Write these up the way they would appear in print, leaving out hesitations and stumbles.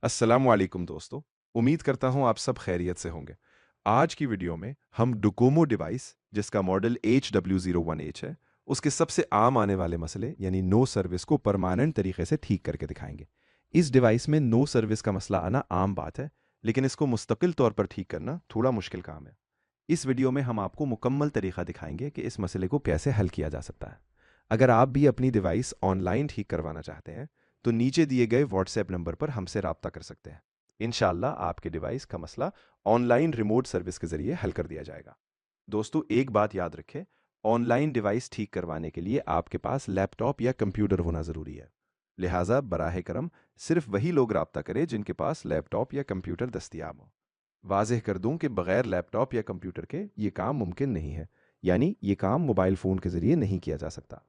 अस्सलामुअलैकुम दोस्तों। उम्मीद करता हूँ आप सब खैरियत से होंगे। आज की वीडियो में हम डोकोमो डिवाइस जिसका मॉडल HW-01H है, उसके सबसे आम आने वाले मसले यानी नो सर्विस को परमानेंट तरीके से ठीक करके दिखाएंगे। इस डिवाइस में नो सर्विस का मसला आना आम बात है, लेकिन इसको मुस्तकिल तौर पर ठीक करना थोड़ा मुश्किल काम है। इस वीडियो में हम आपको मुकम्मल तरीका दिखाएंगे कि इस मसले को कैसे हल किया जा सकता है। अगर आप भी अपनी डिवाइस ऑनलाइन ठीक करवाना चाहते हैं तो नीचे दिए गए व्हाट्सएप नंबर पर हमसे रब्ता कर सकते हैं। इंशाल्लाह आपके डिवाइस का मसला ऑनलाइन रिमोट सर्विस के जरिए हल कर दिया जाएगा। दोस्तों, एक बात याद रखें, ऑनलाइन डिवाइस ठीक करवाने के लिए आपके पास लैपटॉप या कंप्यूटर होना ज़रूरी है। लिहाजा बराह करम सिर्फ वही लोग रब्ता करें जिनके पास लैपटॉप या कंप्यूटर दस्तियाब हो। वाज़ेह कर दूं कि बगैर लैपटॉप या कंप्यूटर के ये काम मुमकिन नहीं है, यानी ये काम मोबाइल फ़ोन के ज़रिए नहीं किया जा सकता।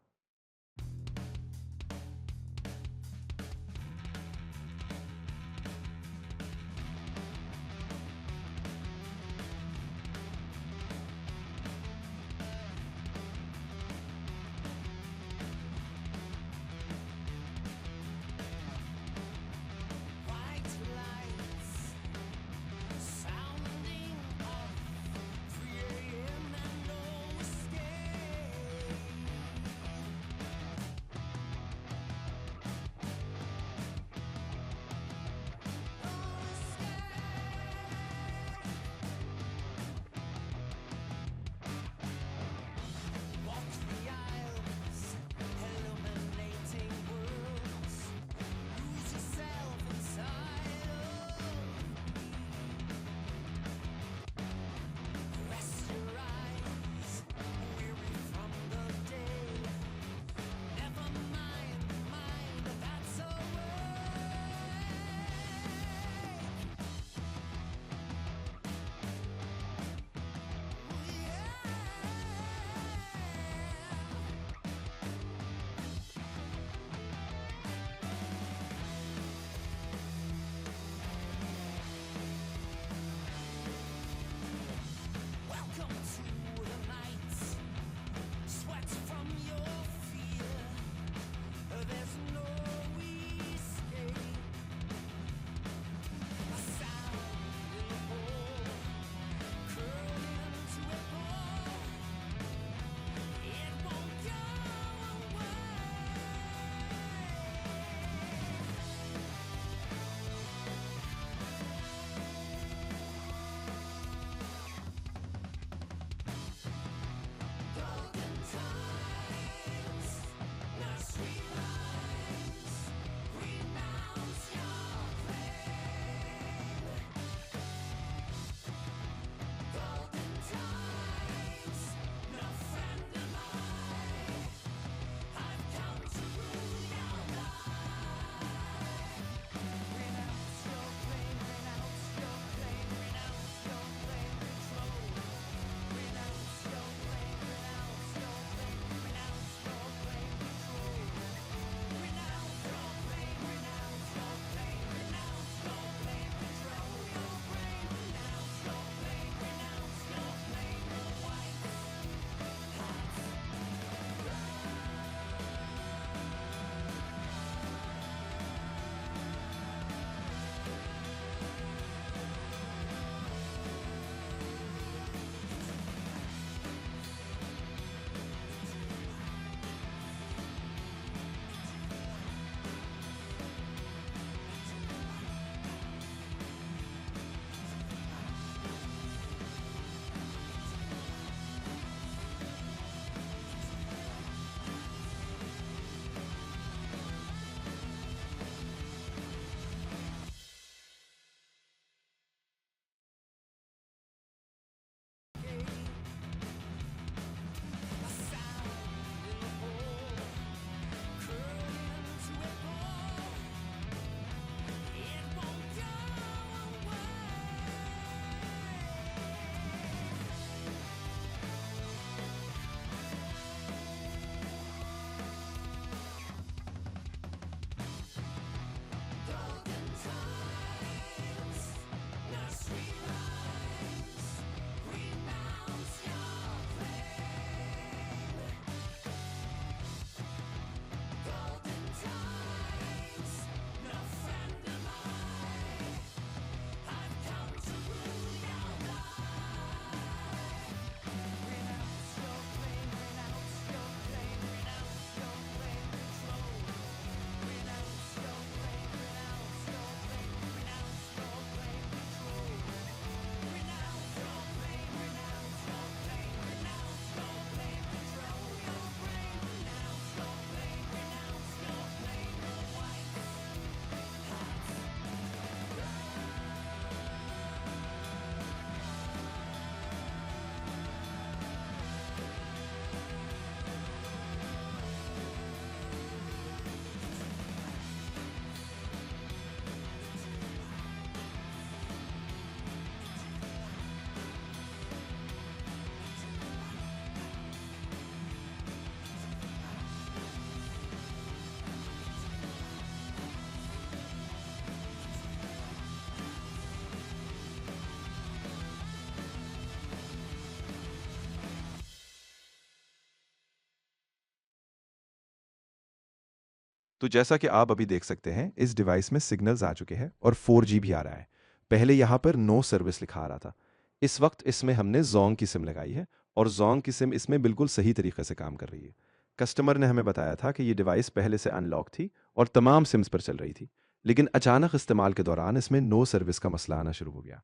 तो जैसा कि आप अभी देख सकते हैं, इस डिवाइस में सिग्नल्स आ चुके हैं और 4G भी आ रहा है। पहले यहाँ पर नो सर्विस लिखा आ रहा था। इस वक्त इसमें हमने जोंग की सिम लगाई है और जोंग की सिम इसमें बिल्कुल सही तरीके से काम कर रही है। कस्टमर ने हमें बताया था कि ये डिवाइस पहले से अनलॉक थी और तमाम सिम्स पर चल रही थी, लेकिन अचानक इस्तेमाल के दौरान इसमें नो सर्विस का मसला आना शुरू हो गया।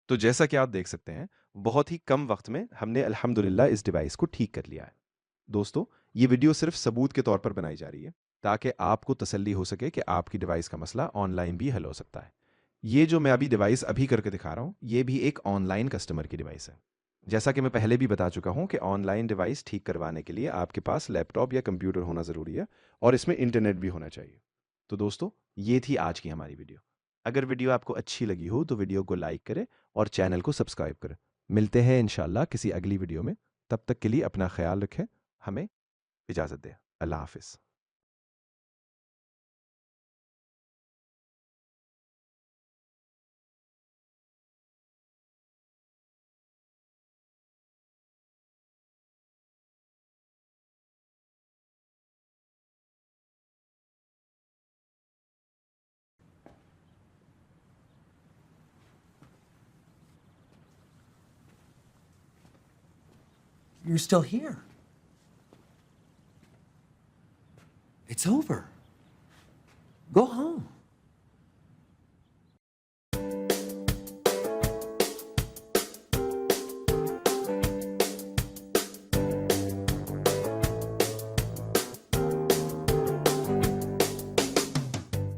तो जैसा कि आप देख सकते हैं, बहुत ही कम वक्त में हमने अल्हम्दुलिल्लाह इस डिवाइस को ठीक कर लिया है। दोस्तों, ये वीडियो सिर्फ सबूत के तौर पर बनाई जा रही है ताकि आपको तसल्ली हो सके कि आपकी डिवाइस का मसला ऑनलाइन भी हल हो सकता है। ये जो मैं अभी डिवाइस अभी करके दिखा रहा हूँ, ये भी एक ऑनलाइन कस्टमर की डिवाइस है। जैसा कि मैं पहले भी बता चुका हूँ कि ऑनलाइन डिवाइस ठीक करवाने के लिए आपके पास लैपटॉप या कंप्यूटर होना ज़रूरी है और इसमें इंटरनेट भी होना चाहिए। तो दोस्तों, ये थी आज की हमारी वीडियो। अगर वीडियो आपको अच्छी लगी हो तो वीडियो को लाइक करें और चैनल को सब्सक्राइब करें। मिलते हैं इंशाल्लाह किसी अगली वीडियो में। तब तक के लिए अपना ख्याल रखें। हमें इजाज़त दें। अल्लाह हाफिज़। You're still here. It's over. Go home.